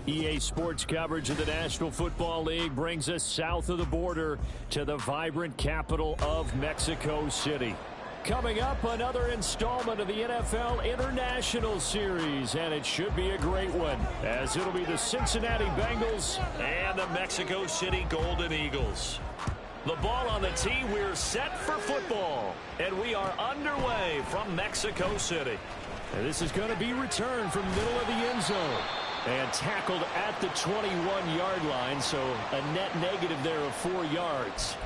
EA Sports coverage of the National Football League brings us south of the border to the vibrant capital of Mexico City. Coming up, another installment of the NFL International Series, and it should be a great one, as it'll be the Cincinnati Bengals and the Mexico City Golden Eagles. The ball on the tee, we're set for football, and we are underway from Mexico City. And this is going to be returned from the middle of the end zone. And tackled at the 21-yard line, so a net negative there of 4 yards.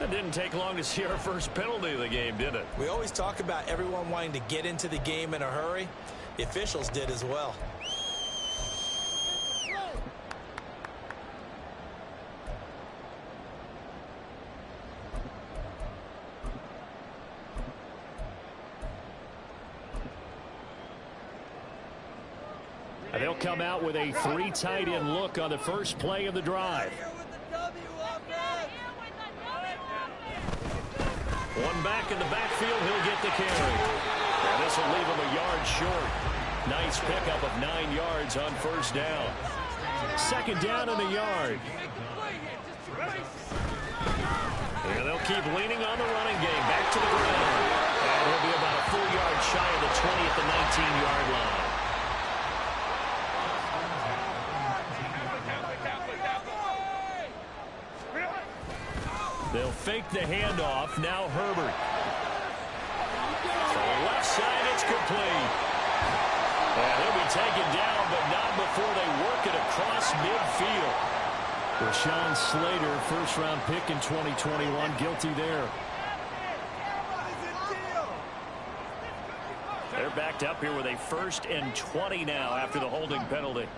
It didn't take long to see our first penalty of the game, did it? We always talk about everyone wanting to get into the game in a hurry. The officials did as well. And they'll come out with a 3 tight end look on the first play of the drive. One back in the backfield, he'll get the carry. And this will leave him a yard short. Nice pickup of 9 yards on first down. Second down in the yard. And they'll keep leaning on the running game. Back to the ground. And he'll be about a full yard shy of the 20 at the 19-yard line. They'll fake the handoff. Now Herbert. From the left side, it's complete. And he'll be taken down, but not before they work it across midfield. Rashawn Slater, first-round pick in 2021, guilty there. They're backed up here with a 1st and 20 now after the holding penalty.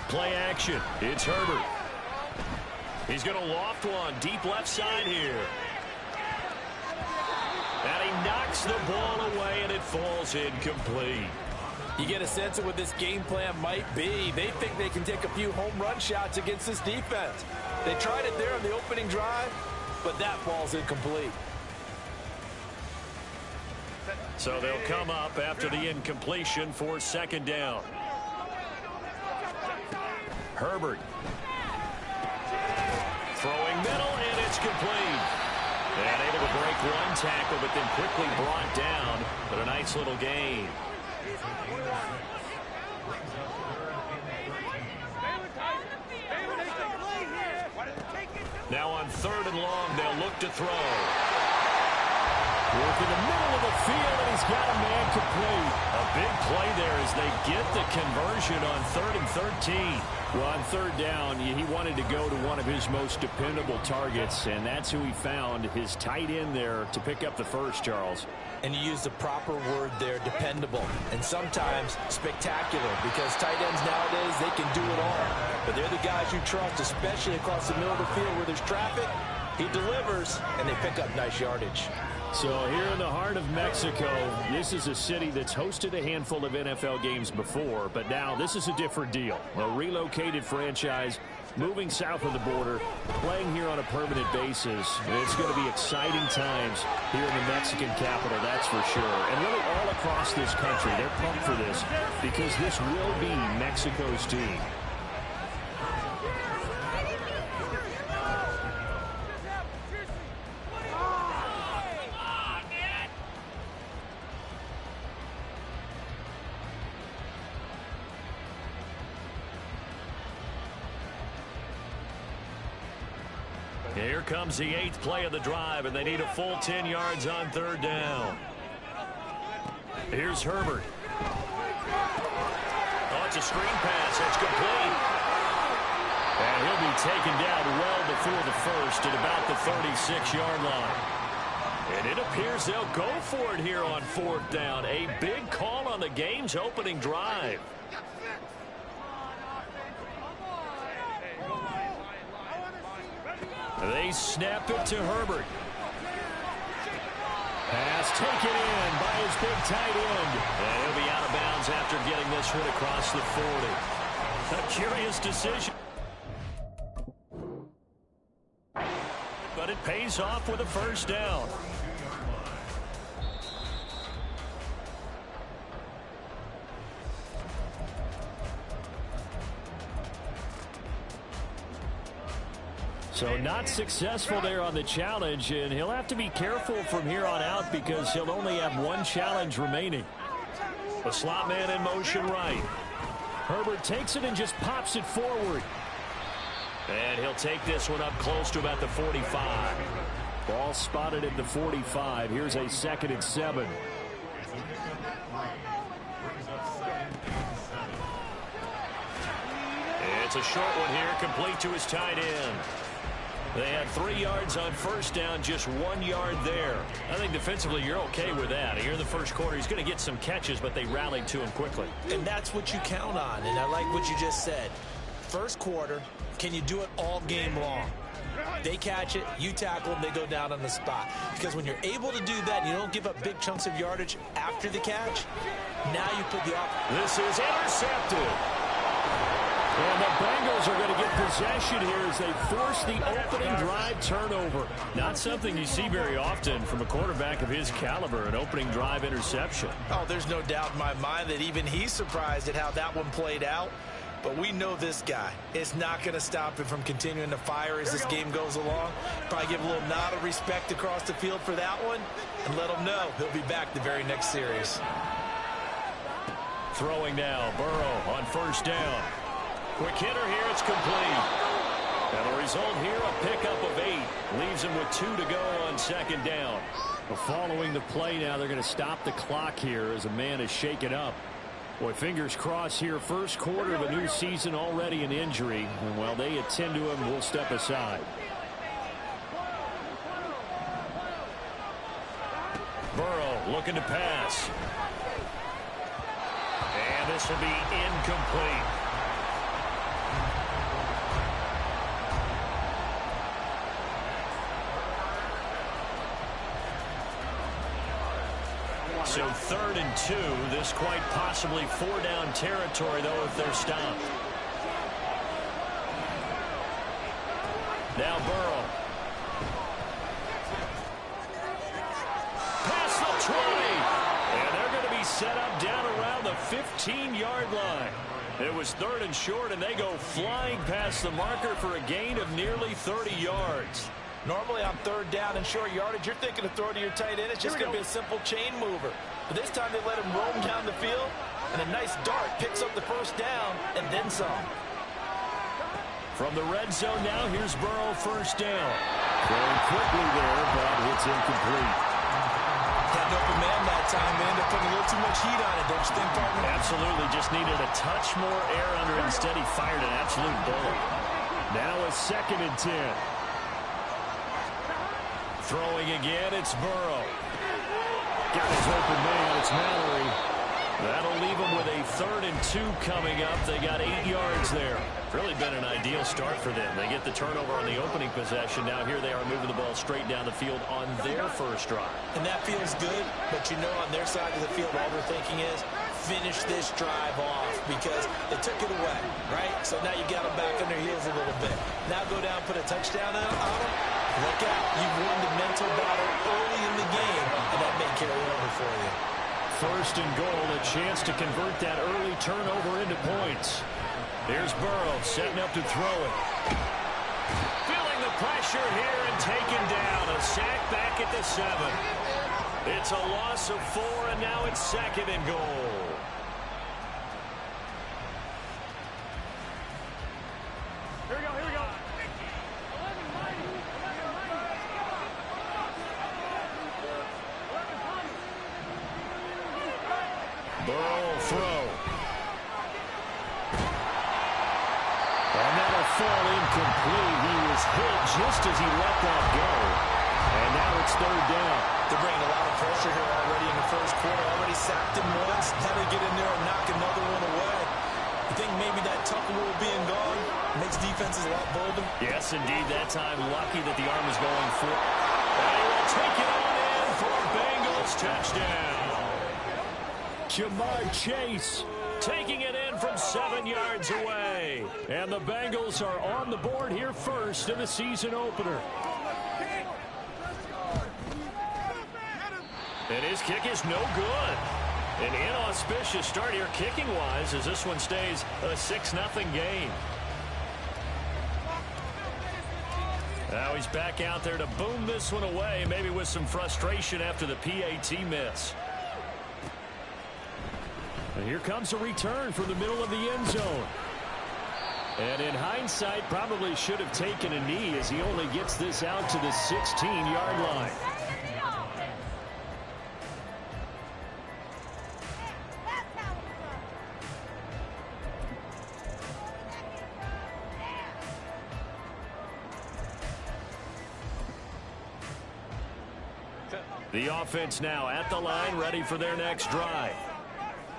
Play action. It's Herbert. He's going to loft one deep left side here. And he knocks the ball away, and it falls incomplete. You get a sense of what this game plan might be. They think they can take a few home run shots against this defense. They tried it there on the opening drive, but that ball's incomplete. So they'll come up after the incompletion for second down. Herbert. Throwing middle, and it's complete. And able to break one tackle, but then quickly brought down. But a nice little gain. Now on 3rd and long, they'll look to throw. Work in the middle of the field, and he's got a man complete. A big play there as they get the conversion on 3rd and 13. Well, on 3rd down, he wanted to go to one of his most dependable targets, and that's who he found, his tight end there, to pick up the first, Charles. And you use the proper word there, dependable, and sometimes spectacular, because tight ends nowadays, they can do it all. But they're the guys you trust, especially across the middle of the field where there's traffic. He delivers, and they pick up nice yardage. So here in the heart of Mexico, this is a city that's hosted a handful of NFL games before, but now this is a different deal. A relocated franchise moving south of the border, playing here on a permanent basis. It's going to be exciting times here in the Mexican capital, that's for sure. And really all across this country, they're pumped for this because this will be Mexico's team. Here comes the 8th play of the drive, and they need a full 10 yards on 3rd down. Here's Herbert. Oh, it's a screen pass. It's complete. And he'll be taken down well before the first at about the 36-yard line. And it appears they'll go for it here on 4th down. A big call on the game's opening drive. They snap it to Herbert. Pass taken in by his big tight end. And he'll be out of bounds after getting this one across the 40. A curious decision. But it pays off with a first down. So not successful there on the challenge, and he'll have to be careful from here on out because he'll only have one challenge remaining. The slot man in motion right. Herbert takes it and just pops it forward. And he'll take this one up close to about the 45. Ball spotted at the 45. Here's a 2nd and 7. It's a short one here, complete to his tight end. They had 3 yards on first down, just 1 yard there. I think defensively you're okay with that. Here in the first quarter, he's going to get some catches, but they rallied to him quickly. And that's what you count on, and I like what you just said. First quarter, can you do it all game long? They catch it, you tackle them, they go down on the spot. Because when you're able to do that, and you don't give up big chunks of yardage after the catch, now you put the This is intercepted. And the Bengals are going to get possession here as they force the opening drive turnover. Not something you see very often from a quarterback of his caliber, an opening drive interception. Oh, there's no doubt in my mind that even he's surprised at how that one played out. But we know this guy is not going to stop him from continuing to fire as this game goes along. Probably give a little nod of respect across the field for that one and let him know he'll be back the very next series. Throwing now, Burrow on first down. Quick hitter here, it's complete. And the result here, a pickup of 8. Leaves him with 2 to go on 2nd down. Well, following the play now, they're going to stop the clock here as a man is shaken up. Boy, fingers crossed here. First quarter of a new season, already an injury. And while they attend to him, we'll step aside. Burrow looking to pass. And this will be incomplete. So 3rd and 2. This quite possibly 4-down territory, though, if they're stopped. Now Burrow. Past the 20. And they're going to be set up down around the 15-yard line. It was 3rd and short, and they go flying past the marker for a gain of nearly 30 yards. Normally on 3rd down and short yardage, you're thinking of throw to your tight end. It's just going to be a simple chain mover. But this time they let him roam down the field, and a nice dart picks up the first down and then some. From the red zone now, here's Burrow first down. Going quickly there, but it's incomplete. Had an open man that time. They ended up putting a little too much heat on it, don't you think, partner? Absolutely. Just needed a touch more air under it. Instead, he fired an absolute bullet. Now a 2nd and 10. Throwing again, it's Burrow. Got his open man, it's Mallory. That'll leave him with a 3rd and 2 coming up. They got 8 yards there. Really been an ideal start for them. They get the turnover on the opening possession. Now here they are moving the ball straight down the field on their first drive. And that feels good, but you know on their side of the field all they're thinking is finish this drive off because they took it away, right? So now you got them back on their heels a little bit. Now go down, put a touchdown on them. Look out. You've won the mental battle early in the game, and that may carry over for you. 1st and goal, a chance to convert that early turnover into points. Here's Burrow setting up to throw it. Feeling the pressure here and taken down. A sack back at the 7. It's a loss of 4, and now it's 2nd and goal. Here we go, here we go. Burrow will throw. And that'll fall incomplete. He was hit just as he let that go. And now it's 3rd down. They're bringing a lot of pressure here already in the first quarter. Already sacked him once. Now they get in there and knock another one away. I think maybe that tuck rule being gone makes defenses a lot bolder. Yes, indeed. That time, lucky that the arm was going for. And he will take it on in for a Bengals touchdown. Jamar Chase taking it in from 7 yards away. And the Bengals are on the board here first in the season opener. And his kick is no good. An inauspicious start here kicking-wise as this one stays a 6-0 game. Now he's back out there to boom this one away, maybe with some frustration after the PAT miss. And here comes a return from the middle of the end zone. And in hindsight, probably should have taken a knee as he only gets this out to the 16-yard line. The offense now at the line, ready for their next drive.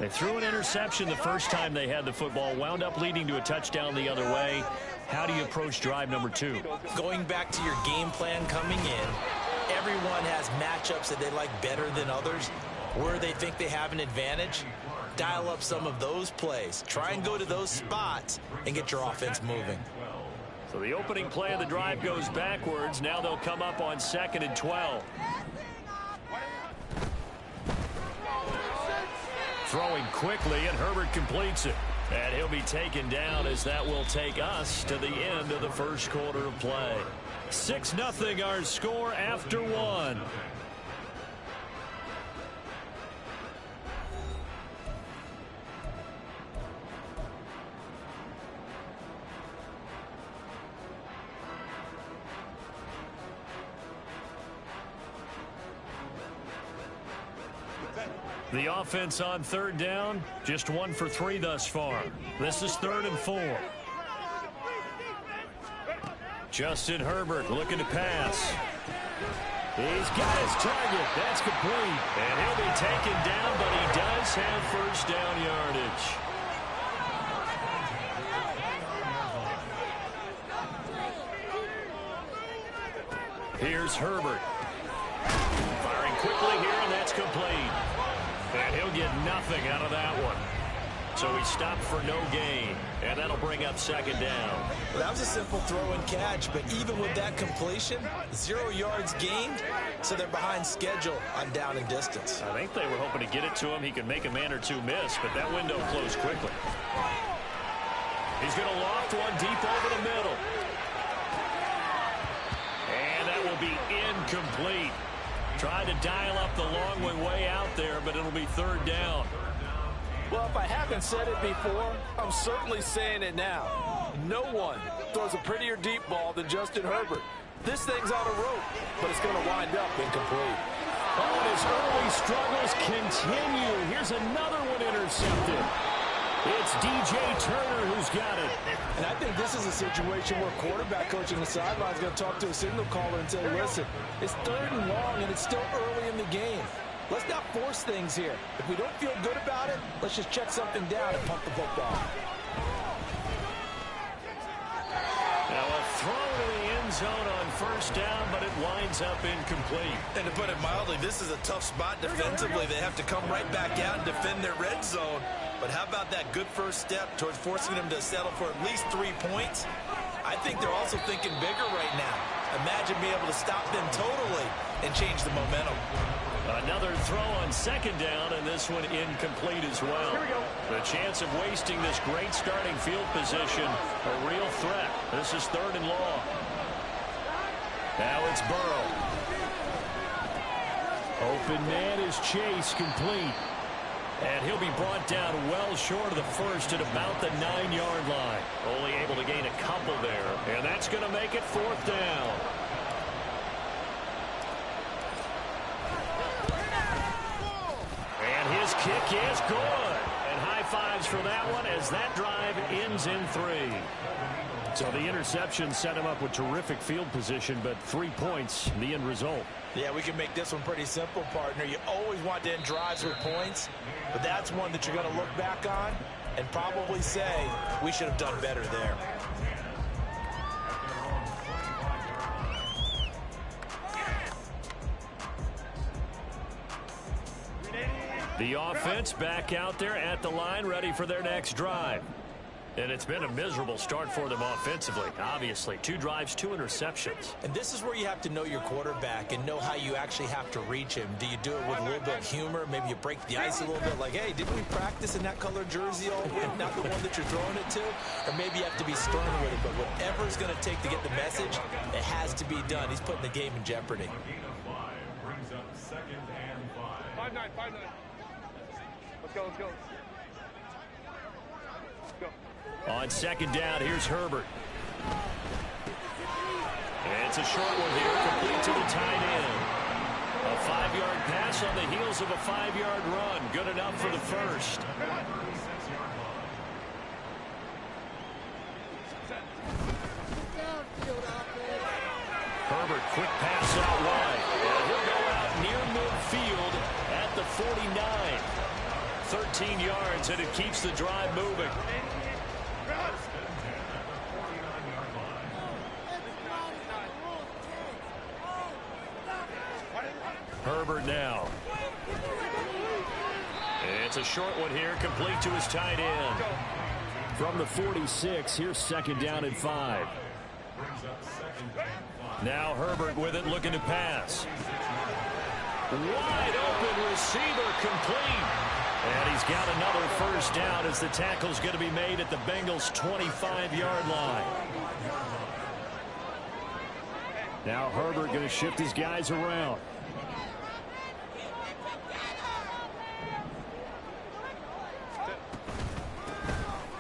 They threw an interception the first time they had the football, wound up leading to a touchdown the other way. How do you approach drive number 2? Going back to your game plan coming in, everyone has matchups that they like better than others. Where they think they have an advantage, dial up some of those plays. Try and go to those spots and get your offense moving. So the opening play of the drive goes backwards. Now they'll come up on 2nd and 12. Throwing quickly, and Herbert completes it. And he'll be taken down as that will take us to the end of the first quarter of play. 6-0 our score after 1. The offense on 3rd down, just 1 for 3 thus far. This is 3rd and 4. Justin Herbert looking to pass. He's got his target. That's complete. And he'll be taken down, but he does have first down yardage. Here's Herbert. Firing quickly here, and that's complete. And he'll get nothing out of that one. So he stopped for no gain. And that'll bring up 2nd down. Well, that was a simple throw and catch, but even with that completion, 0 yards gained, so they're behind schedule on down and distance. I think they were hoping to get it to him. He could make a man or two miss, but that window closed quickly. He's going to loft one deep over the middle. And that will be incomplete. Tried to dial up the long way out there, but it'll be 3rd down. Well, if I haven't said it before, I'm certainly saying it now. No one throws a prettier deep ball than Justin Herbert. This thing's on a rope, but it's going to wind up incomplete. Oh, and his early struggles continue. Here's another one intercepted. It's DJ Turner who's got it. And I think this is a situation where quarterback coach on the sideline is going to talk to a signal caller and say, listen, it's 3rd and long, and it's still early in the game. Let's not force things here. If we don't feel good about it, let's just check something down and pump the football. Now a throw to the end zone on 1st down, but it winds up incomplete. And to put it mildly, this is a tough spot defensively. They have to come right back out and defend their red zone. But how about that good first step towards forcing them to settle for at least 3 points? I think they're also thinking bigger right now. Imagine being able to stop them totally and change the momentum. Another throw on 2nd down, and this one incomplete as well. The chance of wasting this great starting field position, a real threat. This is 3rd and long. Now it's Burrow. Open man is Chase, complete. And he'll be brought down well short of the first at about the 9-yard line. Only able to gain a couple there. And that's going to make it 4th down. And his kick is good. And high fives for that one as that drive ends in 3. So the interception set him up with terrific field position, but 3 points, the end result. Yeah, we can make this one pretty simple, partner. You always want to end drives with points, but that's one that you're going to look back on and probably say, we should have done better there. The offense back out there at the line, ready for their next drive. And it's been a miserable start for them offensively. Obviously, 2 drives, 2 interceptions. And this is where you have to know your quarterback and know how you actually have to reach him. Do you do it with a little bit of humor? Maybe you break the ice a little bit like, hey, didn't we practice in that color jersey all week? Not the one that you're throwing it to? Or maybe you have to be stern with it. But whatever it's going to take to get the message, it has to be done. He's putting the game in jeopardy. Brings up 2nd and 5. 5-9. Let's go. On 2nd down, here's Herbert. It's a short one here, complete to the tight end. A 5-yard pass on the heels of a 5-yard run. Good enough for the first. Herbert, quick pass out wide. And he'll go out near midfield at the 49. 13 yards, and it keeps the drive moving. Herbert now. It's a short one here, complete to his tight end. From the 46, here's 2nd down and 5. Now Herbert with it, looking to pass. Wide open receiver, complete. And he's got another first down as the tackle's going to be made at the Bengals' 25-yard line. Now Herbert going to shift his guys around.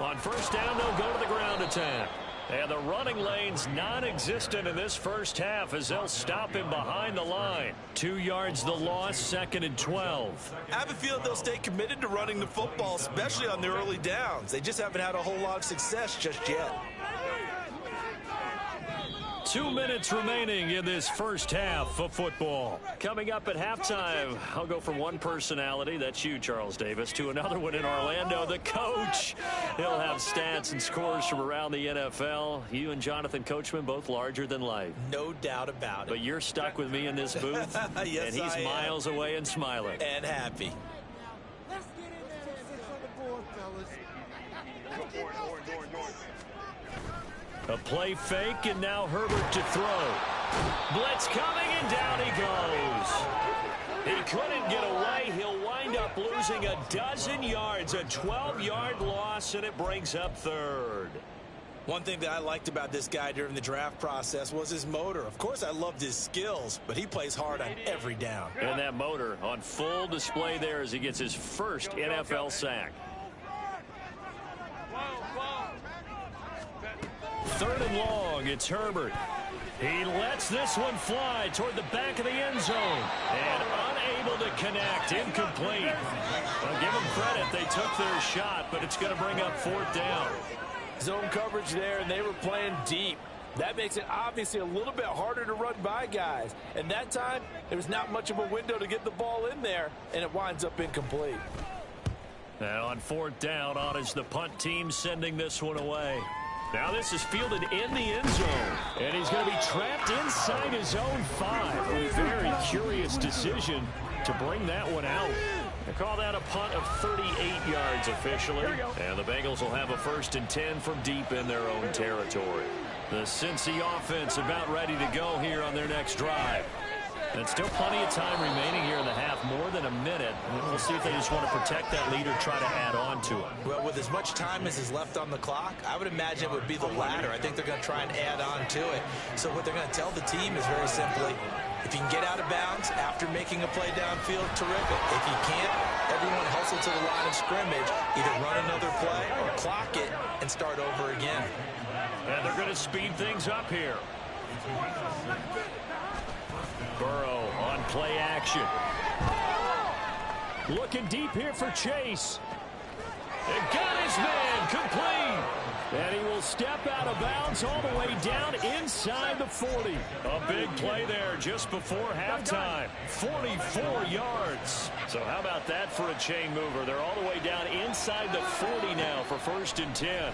On first down, they'll go to the ground attack. And the running lane's non-existent in this first half as they'll stop him behind the line. 2 yards the loss, 2nd and 12. I have a feeling they'll stay committed to running the football, especially on their early downs. They just haven't had a whole lot of success just yet. 2 minutes remaining in this first half of football. Coming up at halftime, I'll go from one personality, that's you, Charles Davis, to another one in Orlando, the coach. He'll have stats and scores from around the NFL. You and Jonathan Coachman, both larger than life. No doubt about it. But you're stuck with me in this booth, yes, and he's miles away and smiling. And happy. Let's get in there and 6 on the board, fellas. Go for it, A play fake, and now Herbert to throw. Blitz coming, and down he goes. He couldn't get away. He'll wind up losing a dozen yards, a 12-yard loss, and it brings up 3rd. One thing that I liked about this guy during the draft process was his motor. Of course, I loved his skills, but he plays hard on every down. And that motor on full display there as he gets his first NFL sack. 3rd and long, it's Herbert. He lets this one fly toward the back of the end zone. And unable to connect, incomplete. Well, give them credit, they took their shot, but it's going to bring up 4th down. Zone coverage there, and they were playing deep. That makes it obviously a little bit harder to run by guys. And that time, there was not much of a window to get the ball in there, and it winds up incomplete. Now on 4th down, on is the punt team sending this one away. Now this is fielded in the end zone, and he's going to be trapped inside his own 5. A very curious decision to bring that one out. They call that a punt of 38 yards officially, and the Bengals will have a 1st and 10 from deep in their own territory. The Cincy offense about ready to go here on their next drive. And still plenty of time remaining here in the half, more than a minute. We'll see if they just want to protect that lead or try to add on to it. Well, with as much time as is left on the clock, I would imagine it would be the latter. I think they're going to try and add on to it. So what they're going to tell the team is very simply, if you can get out of bounds after making a play downfield, terrific. If you can't, everyone hustle to the line of scrimmage, either run another play or clock it and start over again. And they're going to speed things up here. Burrow on play action. Looking deep here for Chase. And got his man complete. And he will step out of bounds all the way down inside the 40. A big play there just before halftime. 44 yards. So how about that for a chain mover? They're all the way down inside the 40 now for 1st and 10.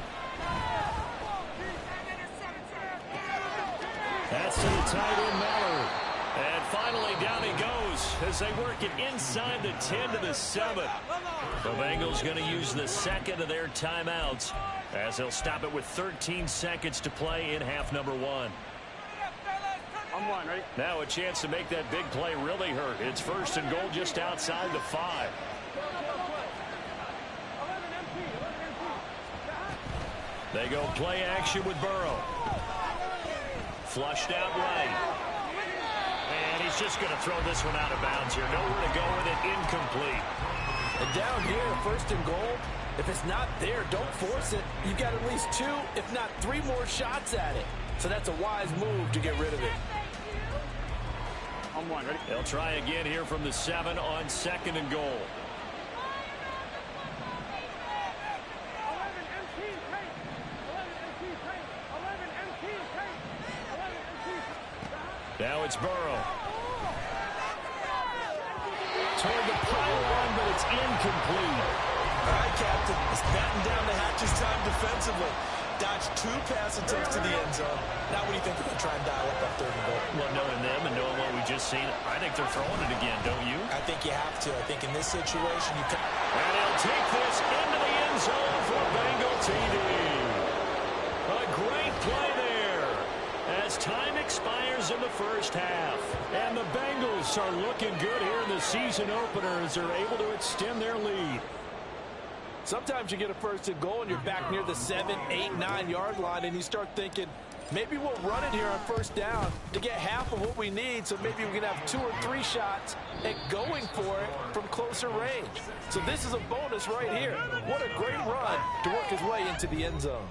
That's to the tight end, Mallard. And finally, down he goes as they work it inside the 10 to the 7. The Bengals going to use the second of their timeouts as they'll stop it with 13 seconds to play in half number 1. I'm one, ready? Now a chance to make that big play really hurt. It's first and goal just outside the 5. They go play action with Burrow. Flushed out right. And he's just going to throw this one out of bounds here. Nowhere to go with it. Incomplete. And down here, first and goal, if it's not there, don't force it. You've got at least 2, if not 3 more shots at it. So that's a wise move to get rid of it. I'm one, ready? They'll try again here from the 7 on second and goal. Now it's Burrow. Toward the pylon, but it's incomplete. All right, Captain. It's batten down the hatches time defensively. Dodged 2 pass attempts to the end zone. Now what do you think they're going to try and dial up that third and goal? Well, knowing them and knowing what we just seen, I think they're throwing it again, don't you? I think you have to. I think in this situation, you can. And he'll take this into the end zone for Bengal TD. A great play there as time expires in the first half. And the Bengals are looking good here in the season opener as they're able to extend their lead. Sometimes you get a first and goal and you're back near the 7, 8, 9 yard line and you start thinking, maybe we'll run it here on first down to get half of what we need, so maybe we can have 2 or 3 shots at going for it from closer range. So this is a bonus right here. What a great run to work his way into the end zone.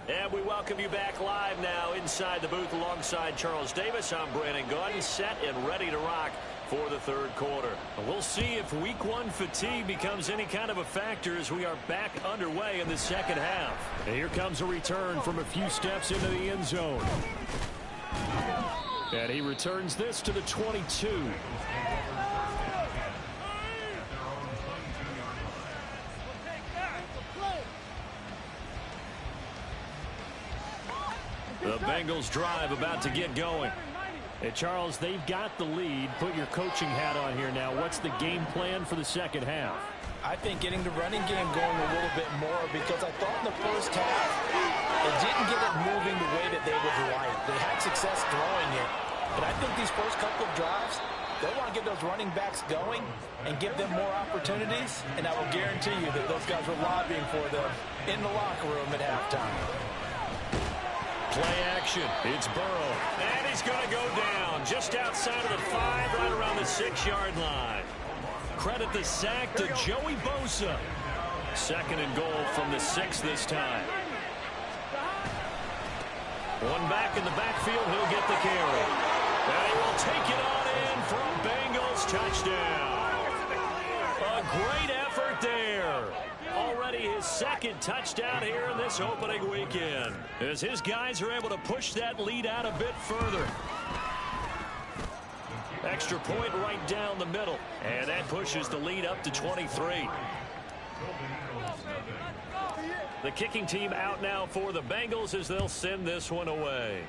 And we welcome you back live now inside the booth alongside Charles Davis. I'm Brandon Gaudin, set and ready to rock for the third quarter. We'll see if week 1 fatigue becomes any kind of a factor as we are back underway in the second half. And here comes a return from a few steps into the end zone. And he returns this to the 22. The Bengals drive about to get going. Hey, Charles, they've got the lead. Put your coaching hat on here now. What's the game plan for the second half? I think getting the running game going a little bit more, because I thought in the first half they didn't get it moving the way that they would like. They had success throwing it, but I think these first couple of drives, they want to get those running backs going and give them more opportunities, and I will guarantee you that those guys were lobbying for them in the locker room at halftime. Play action. It's Burrow. And he's going to go down just outside of the 5, right around the 6-yard line. Credit the sack to Joey Bosa. Second and goal from the 6 this time. One back in the backfield. He'll get the carry. And he will take it on in for a Bengals touchdown. A great effort there. Already his second touchdown here in this opening weekend, as his guys are able to push that lead out a bit further. Extra point right down the middle, and that pushes the lead up to 23. The kicking team out now for the Bengals as they'll send this one away.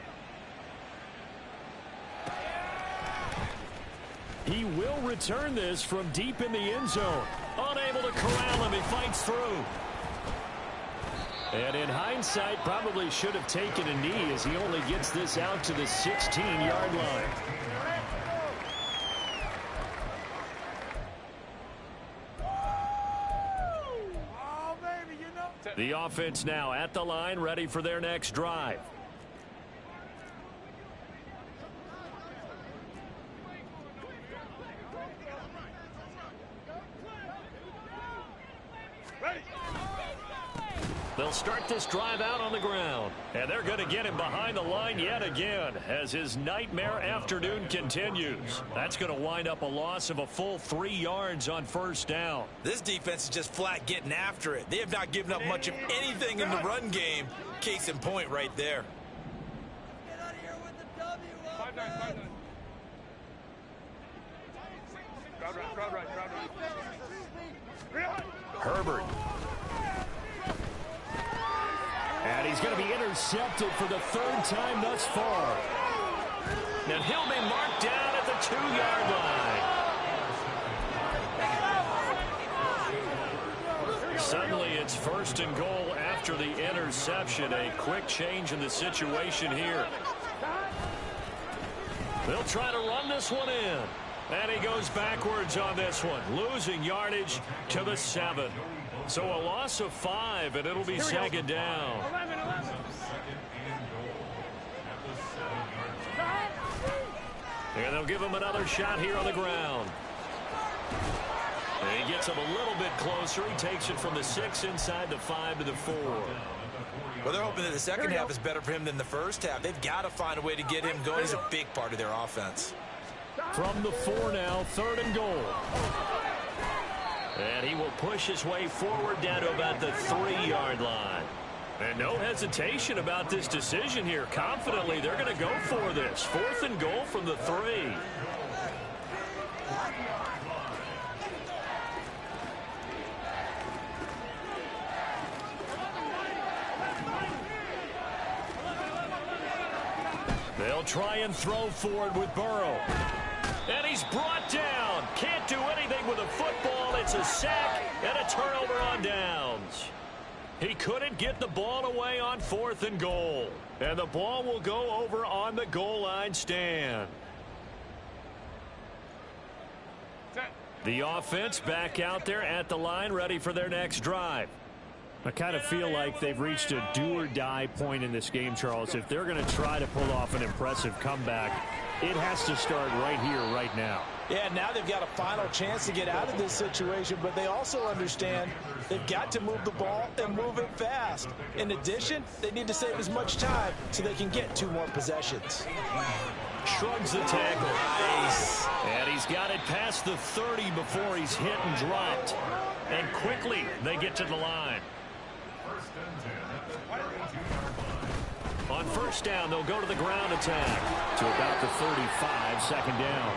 He will return this from deep in the end zone. Unable to corral him, he fights through. And in hindsight, probably should have taken a knee as he only gets this out to the 16-yard line. The offense now at the line, ready for their next drive. They'll start this drive out on the ground. And they're going to get him behind the line yet again as his nightmare afternoon continues. That's going to wind up a loss of a full 3 yards on first down. This defense is just flat getting after it. They have not given up much of anything in the run game. Case in point right there. Get out of here with the W. Crowd right. Herbert. he's going to be intercepted for the third time thus far. And he'll be marked down at the 2-yard line. Suddenly it's 1st and goal after the interception. A quick change in the situation here. They'll try to run this one in. And he goes backwards on this one, losing yardage to the 7. So a loss of 5, and it'll be second down. 11. And they'll give him another shot here on the ground. And he gets him a little bit closer. He takes it from the 6 inside the 5 to the 4. Well, they're hoping that the second half is better for him than the first half. They've got to find a way to get him going. He's a big part of their offense. From the 4 now, 3rd and goal. And he will push his way forward down to about the 3-yard line. And no hesitation about this decision here. Confidently, they're going to go for this. 4th and goal from the 3. They'll try and throw forward with Burrow. And he's brought down. Can't do anything with a football. It's a sack and a turnover on downs. He couldn't get the ball away on 4th and goal. And the ball will go over on the goal line stand. The offense back out there at the line, ready for their next drive. I kind of feel like they've reached a do-or-die point in this game, Charles. If they're going to try to pull off an impressive comeback, it has to start right here, right now. Yeah, now they've got a final chance to get out of this situation, but they also understand they've got to move the ball and move it fast. In addition, they need to save as much time so they can get 2 more possessions. Shrugs the tackle. Nice. And he's got it past the 30 before he's hit and dropped. And quickly, they get to the line. On 1st down, they'll go to the ground attack to about the 35, 2nd down.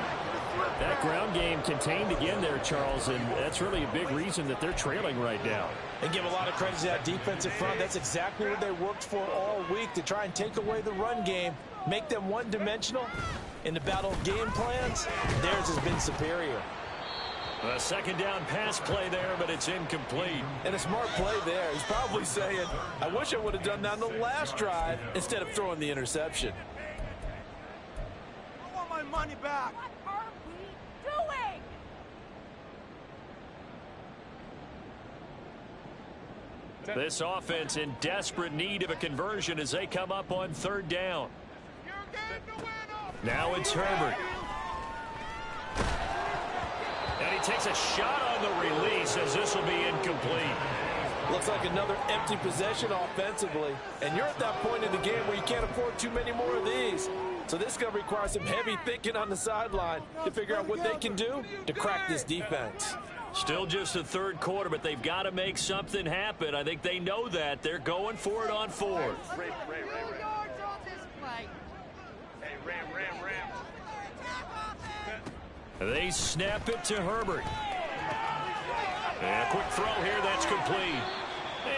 That ground game contained again there, Charles, and that's really a big reason that they're trailing right now. They give a lot of credit to that defensive front. That's exactly what they worked for all week, to try and take away the run game, make them one-dimensional. In the battle of game plans, theirs has been superior. A 2nd down pass play there, but it's incomplete. And a smart play there. He's probably saying, I wish I would have done that on the last drive instead of throwing the interception. I want my money back. What are we doing? This offense in desperate need of a conversion as they come up on 3rd down. Now it's Herbert. And he takes a shot on the release as this will be incomplete. Looks like another empty possession offensively. And you're at that point in the game where you can't afford too many more of these. So this is going to require some heavy thinking on the sideline to figure out what they can do to crack this defense. Still just the 3rd quarter, but they've got to make something happen. I think they know that. They're going for it on 4th. They snap it to Herbert. And a quick throw here, that's complete.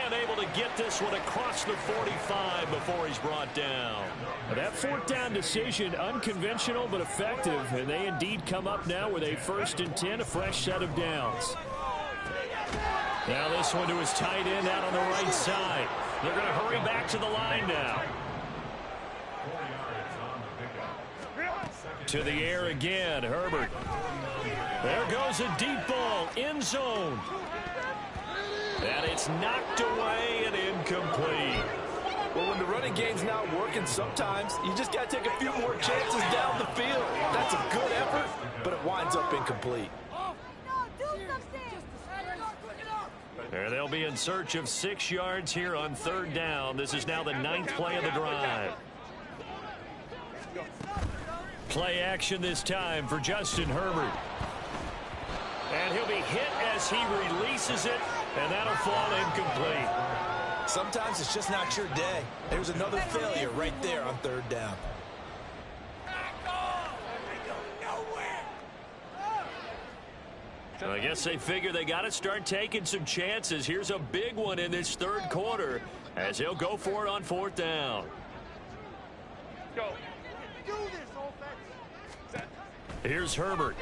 And able to get this one across the 45 before he's brought down. That 4th down decision, unconventional but effective. And they indeed come up now with a 1st and 10, a fresh set of downs. Now this one to his tight end out on the right side. They're going to hurry back to the line now. To the air again, Herbert. There goes a deep ball, end zone. And it's knocked away and incomplete. Well, when the running game's not working, sometimes you just got to take a few more chances down the field. That's a good effort, but it winds up incomplete. And they'll be in search of 6 yards here on 3rd down. This is now the 9th play of the drive. Play action this time for Justin Herbert. And he'll be hit as he releases it, and that'll fall incomplete. Sometimes it's just not your day. There's another failure right there on 3rd down. I guess they figure they got to start taking some chances. Here's a big one in this third quarter as he'll go for it on fourth down. Go. Do this, offense. Here's Herbert.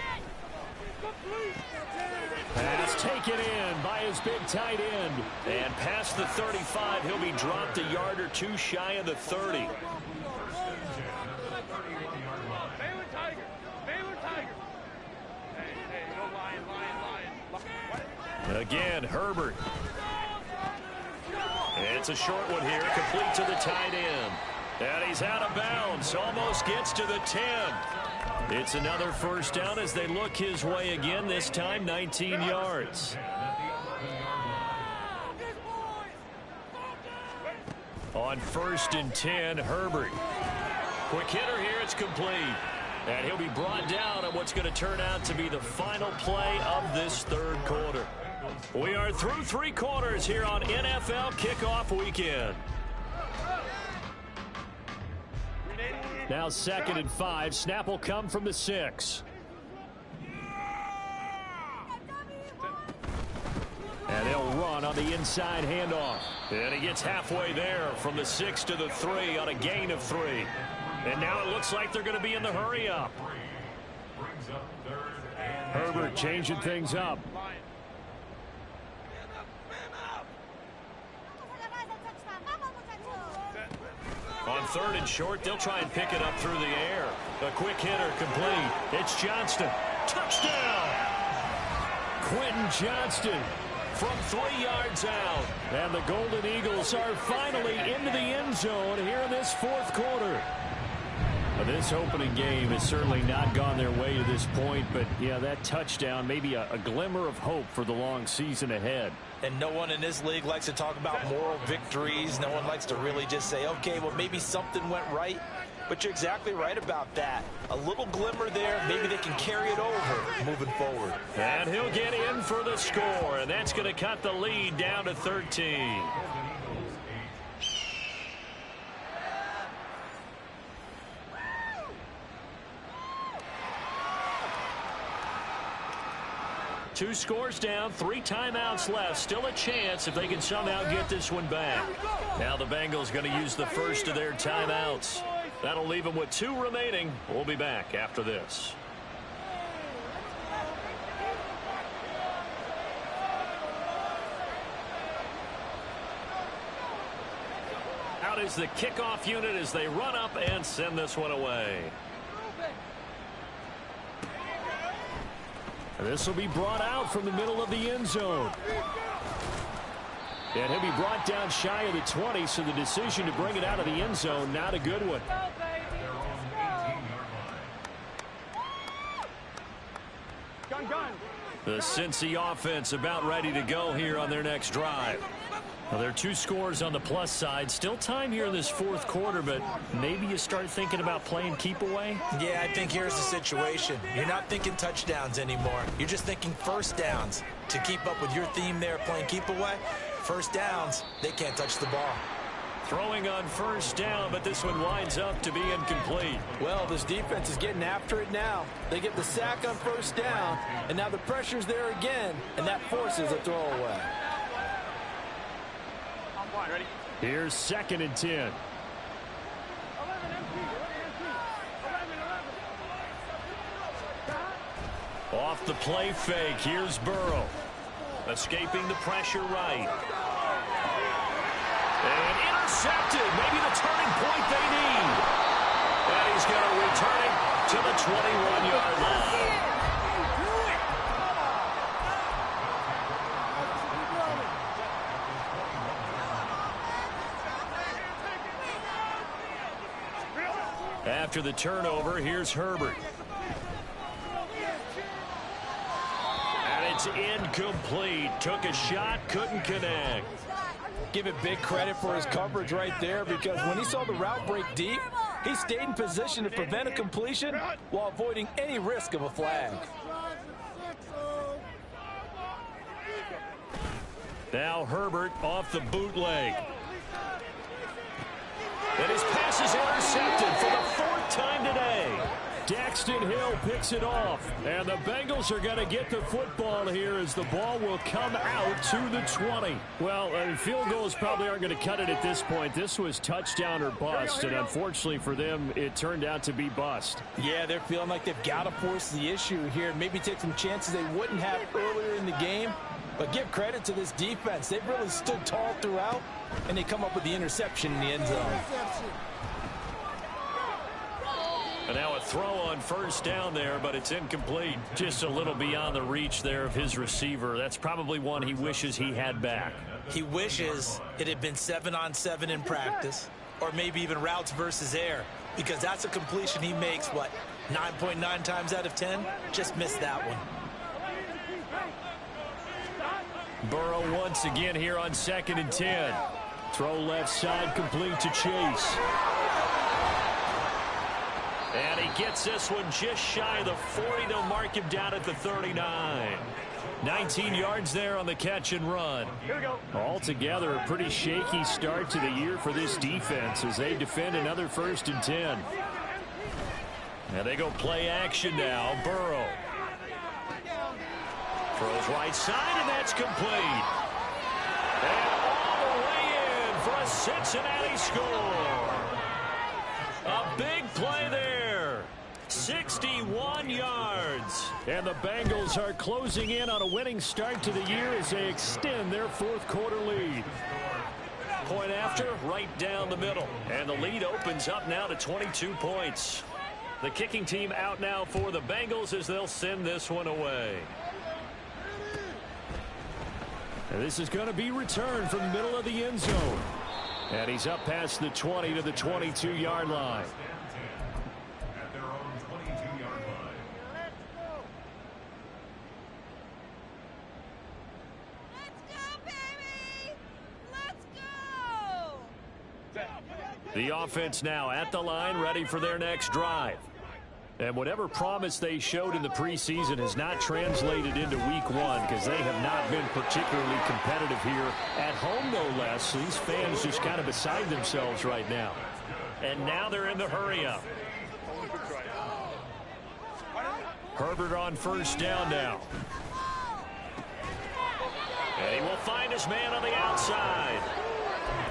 Pass taken in by his big tight end. And past the 35, he'll be dropped a yard or two shy of the 30. Baylor Tiger. Baylor Tiger. Hey, go lion. Again, Herbert. It's a short one here, complete to the tight end. And he's out of bounds, almost gets to the 10. It's another first down as they look his way again, this time 19 yards. On 1st and 10, Herbert. Quick hitter here, it's complete. And he'll be brought down on what's going to turn out to be the final play of this third quarter. We are through 3 quarters here on NFL Kickoff Weekend. Now 2nd and 5. Snap will come from the 6. And they'll run on the inside handoff. And he gets halfway there from the 6 to the 3 on a gain of 3. And now it looks like they're going to be in the hurry up. Herbert changing things up. On 3rd and short, they'll try and pick it up through the air. A quick hitter complete. It's Johnston. Touchdown! Quentin Johnston from 3 yards out. And the Golden Eagles are finally into the end zone here in this fourth quarter. This opening game has certainly not gone their way to this point, but yeah, that touchdown, maybe a glimmer of hope for the long season ahead. And no one in this league likes to talk about moral victories. No one likes to really just say, okay, well, maybe something went right. But you're exactly right about that. A little glimmer there. Maybe they can carry it over moving forward. And he'll get in for the score, and that's going to cut the lead down to 13. Two scores down, 3 timeouts left. Still a chance if they can somehow get this one back. Now the Bengals going to use the first of their timeouts. That'll leave them with 2 remaining. We'll be back after this. Out is the kickoff unit as they run up and send this one away. This will be brought out from the middle of the end zone. And he'll be brought down shy of the 20, so the decision to bring it out of the end zone, not a good one. The Cincy offense about ready to go here on their next drive. Well, there are 2 scores on the plus side. Still time here in this fourth quarter, but maybe you start thinking about playing keep away? Yeah, I think here's the situation. You're not thinking touchdowns anymore. You're just thinking first downs. To keep up with your theme there, playing keep away, first downs, they can't touch the ball. Throwing on first down, but this one winds up to be incomplete. Well, this defense is getting after it now. They get the sack on first down, and now the pressure's there again, and that forces a throwaway. Ready? Here's 2nd and 10. Off the play fake, here's Burrow. Escaping the pressure right. And intercepted, maybe the turning point they need. And he's going to return it to the 21-yard line. After the turnover, here's Herbert. And it's incomplete. Took a shot, couldn't connect. Give it big credit for his coverage right there, because when he saw the route break deep, he stayed in position to prevent a completion while avoiding any risk of a flag. Now Herbert off the bootleg. And his pass is intercepted for the 4th time today. Dak Braxton Hill picks it off. And the Bengals are going to get the football here as the ball will come out to the 20. Well, field goals probably aren't going to cut it at this point. This was touchdown or bust, and unfortunately for them, it turned out to be bust. Yeah, they're feeling like they've got to force the issue here. Maybe take some chances they wouldn't have earlier in the game. But give credit to this defense. They've really stood tall throughout, and they come up with the interception in the end zone. And now a throw on first down there, but it's incomplete. Just a little beyond the reach there of his receiver. That's probably one he wishes he had back. He wishes it had been 7-on-7 in practice, or maybe even routes versus air, because that's a completion he makes, what, 9.9 times out of 10? Just missed that one. Burrow once again here on 2nd and 10. Throw left side complete to Chase. And he gets this one just shy of the 40. They'll mark him down at the 39. 19 yards there on the catch and run. Altogether, a pretty shaky start to the year for this defense as they defend another 1st and 10. And they go play action now. Burrow throws right side, and that's complete. And all the way in for a Cincinnati score. A big play there. 61 yards. And the Bengals are closing in on a winning start to the year as they extend their 4th quarter lead. Point after, right down the middle. And the lead opens up now to 22 points. The kicking team out now for the Bengals as they'll send this one away. And this is going to be returned from the middle of the end zone. And he's up past the 20 to the 22-yard line. At their own 22-yard line. Let's go, baby! Let's go! The offense now at the line, ready for their next drive. And whatever promise they showed in the preseason has not translated into week 1 because they have not been particularly competitive here at home, no less. These fans just kind of beside themselves right now. And now they're in the hurry-up. Herbert on first down now. And he will find his man on the outside.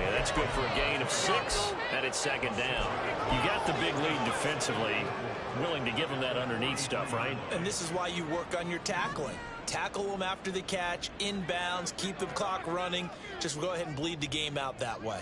And that's good for a gain of 6, and it's 2nd down. You got the big lead defensively. Willing to give them that underneath stuff, right? And this is why you work on your tackling. Tackle them after the catch, inbounds, keep the clock running. Just go ahead and bleed the game out that way.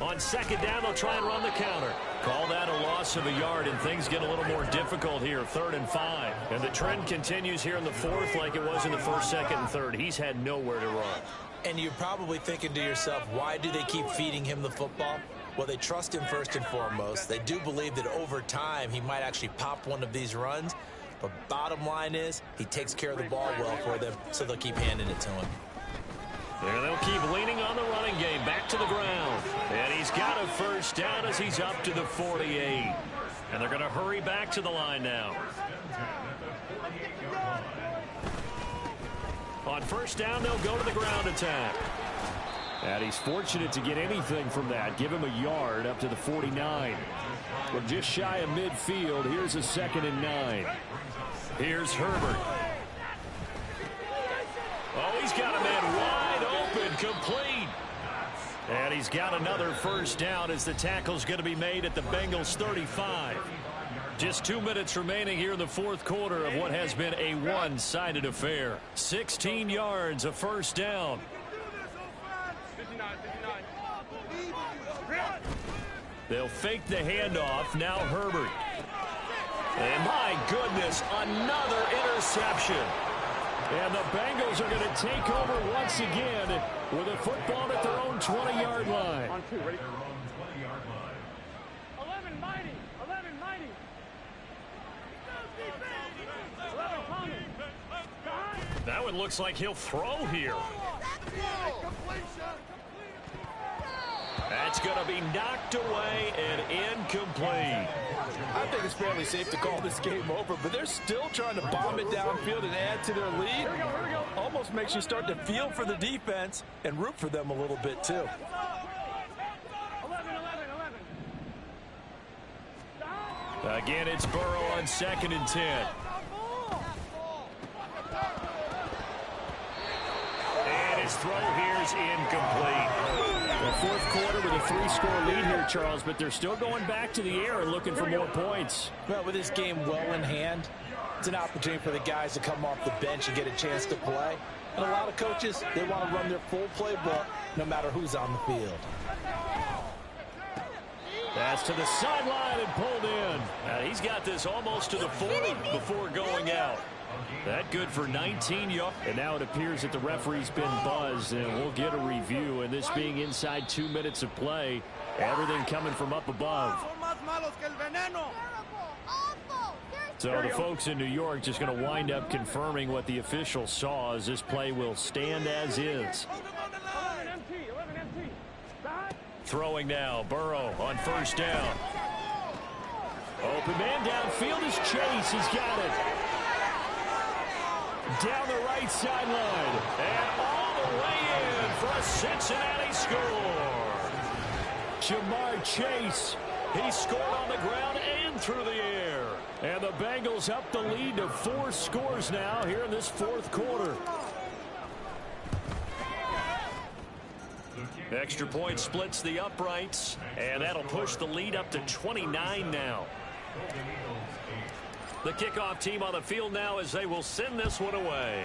On 2nd down, they'll try and run the counter. Call that a loss of a yard, and things get a little more difficult here. 3rd and 5. And the trend continues here in the 4th like it was in the 1st, 2nd, and 3rd. He's had nowhere to run. And you're probably thinking to yourself, why do they keep feeding him the football? Well, they trust him first and foremost. They do believe that over time he might actually pop one of these runs. But bottom line is he takes care of the ball well for them, so they'll keep handing it to him. And they'll keep leaning on the running game. Back to the ground. And he's got a first down as he's up to the 48. And they're going to hurry back to the line now. On first down, they'll go to the ground attack. And he's fortunate to get anything from that. Give him a yard up to the 49. We're just shy of midfield. Here's a 2nd and 9. Here's Herbert. Oh, he's got a man wide open, complete. And he's got another first down as the tackle's going to be made at the Bengals 35. Just 2 minutes remaining here in the 4th quarter of what has been a one-sided affair. 16 yards, a first down. They'll fake the handoff. Now Herbert. And my goodness, another interception. And the Bengals are going to take over once again with a football at their own 20-yard line. On 2, ready? 11 mighty. 11 mighty. 11 coming. That one looks like he'll throw here. That's going to be knocked away and incomplete. I think it's fairly safe to call this game over, but they're still trying to bomb it downfield and add to their lead. Here we go. Almost makes you start to feel for the defense and root for them a little bit, too. 11. Again, it's Burrow on 2nd and 10. And his throw here is incomplete. The fourth quarter with a 3-score lead here, Charles, but they're still going back to the air and looking for more points. Well, with this game well in hand, it's an opportunity for the guys to come off the bench and get a chance to play. And a lot of coaches, they want to run their full playbook no matter who's on the field. That's to the sideline and pulled in. And he's got this almost to the 40 before going out. That good for 19 yards. And now it appears that the referee's been buzzed, and we'll get a review. And this being inside 2 minutes of play, everything coming from up above. So the folks in New York just going to wind up confirming what the official saw, as this play will stand as is. Throwing now, Burrow on 1st down. Open man downfield is Chase. He's got it. Down the right sideline. And all the way in for a Cincinnati score. Jamar Chase. He scored on the ground and through the air. And the Bengals up the lead to 4 scores now here in this 4th quarter. Extra point splits the uprights, and that'll push the lead up to 29 now. The kickoff team on the field now as they will send this one away.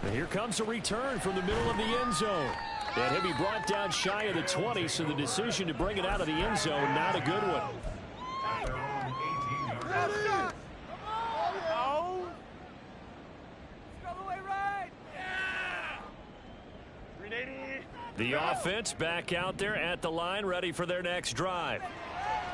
And here comes a return from the middle of the end zone. And he'll be brought down shy of the 20, so the decision to bring it out of the end zone, not a good one. The offense back out there at the line, ready for their next drive.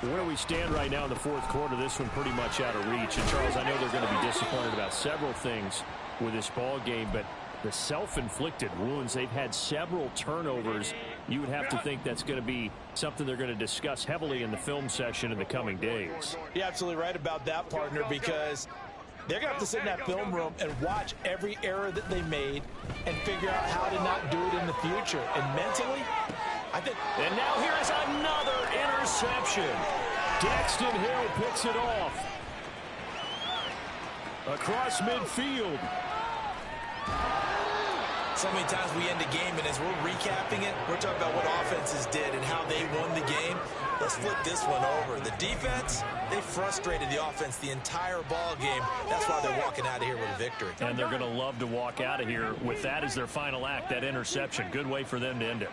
Where we stand right now in the 4th quarter, this one pretty much out of reach. And, Charles, I know they're going to be disappointed about several things with this ball game, but the self-inflicted wounds, they've had several turnovers. You would have to think that's going to be something they're going to discuss heavily in the film session in the coming days. You're absolutely right about that, partner, because they're going to have to sit in that film room and watch every error that they made and figure out how to not do it in the future. And mentally, I think... And now here is another interception. Daxton Hill picks it off. Across midfield. So many times we end a game, and as we're recapping it, we're talking about what offenses did and how they won the game. Let's flip this one over. The defense, they frustrated the offense the entire ball game. That's why they're walking out of here with a victory. And they're going to love to walk out of here with that as their final act, that interception. Good way for them to end it.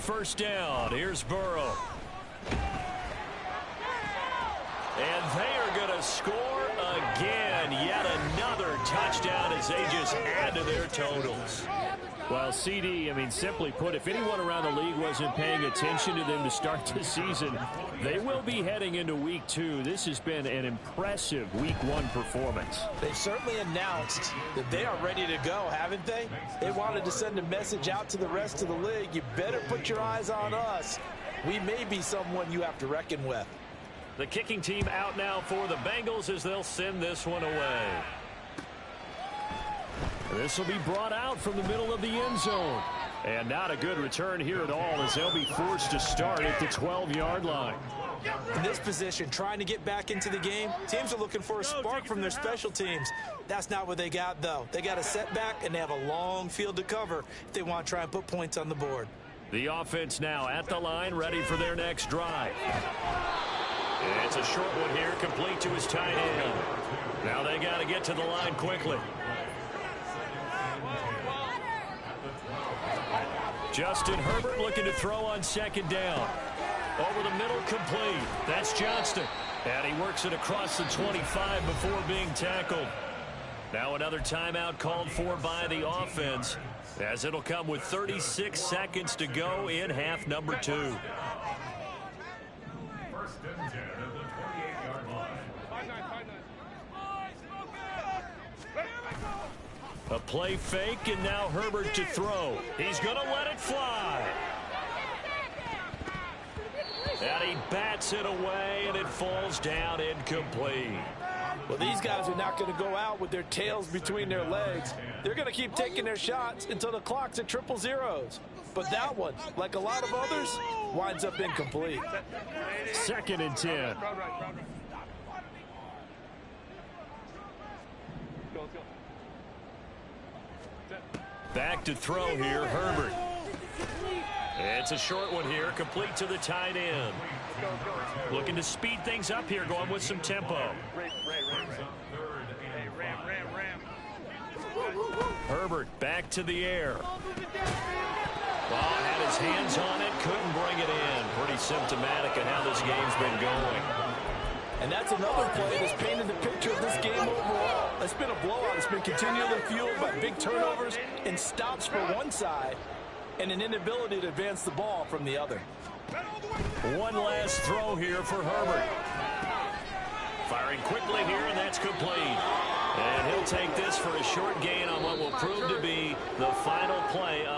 1st down. Here's Burrow. And they are going to score again. Yet another touchdown as they just add to their totals. Well, CD, I mean, simply put, if anyone around the league wasn't paying attention to them to start the season, they will be heading into Week 2. This has been an impressive Week 1 performance. They've certainly announced that they are ready to go, haven't they? They wanted to send a message out to the rest of the league. You better put your eyes on us. We may be someone you have to reckon with. The kicking team out now for the Bengals as they'll send this one away. This will be brought out from the middle of the end zone. And not a good return here at all as they'll be forced to start at the 12-yard line. In this position, trying to get back into the game, teams are looking for a spark from their special teams. That's not what they got, though. They got a setback, and they have a long field to cover if they want to try and put points on the board. The offense now at the line, ready for their next drive. It's a short one here, complete to his tight end. Now they got to get to the line quickly. Justin Herbert looking to throw on 2nd down. Over the middle, complete. That's Johnston. And he works it across the 25 before being tackled. Now another timeout called for by the offense, as it'll come with 36 seconds to go in half number 2. 1st and 10 at the 28-yard line. A play fake, and now Herbert to throw. He's going to let it fly. And he bats it away, and it falls down incomplete. Well, these guys are not going to go out with their tails between their legs. They're going to keep taking their shots until the clock's at 0-0. But that one, like a lot of others, winds up incomplete. 2nd and 10. Back to throw here, Herbert. It's a short one here, complete to the tight end. Looking to speed things up here, going with some tempo. Herbert back to the air. Ball had his hands on it, couldn't bring it in. Pretty symptomatic of how this game's been going. And that's another play that's painted the picture of this game overall. It's been a blowout. It's been continually fueled by big turnovers and stops for one side and an inability to advance the ball from the other. One last throw here for Herbert. Firing quickly here, and that's complete. And he'll take this for a short gain on what will prove to be the final play of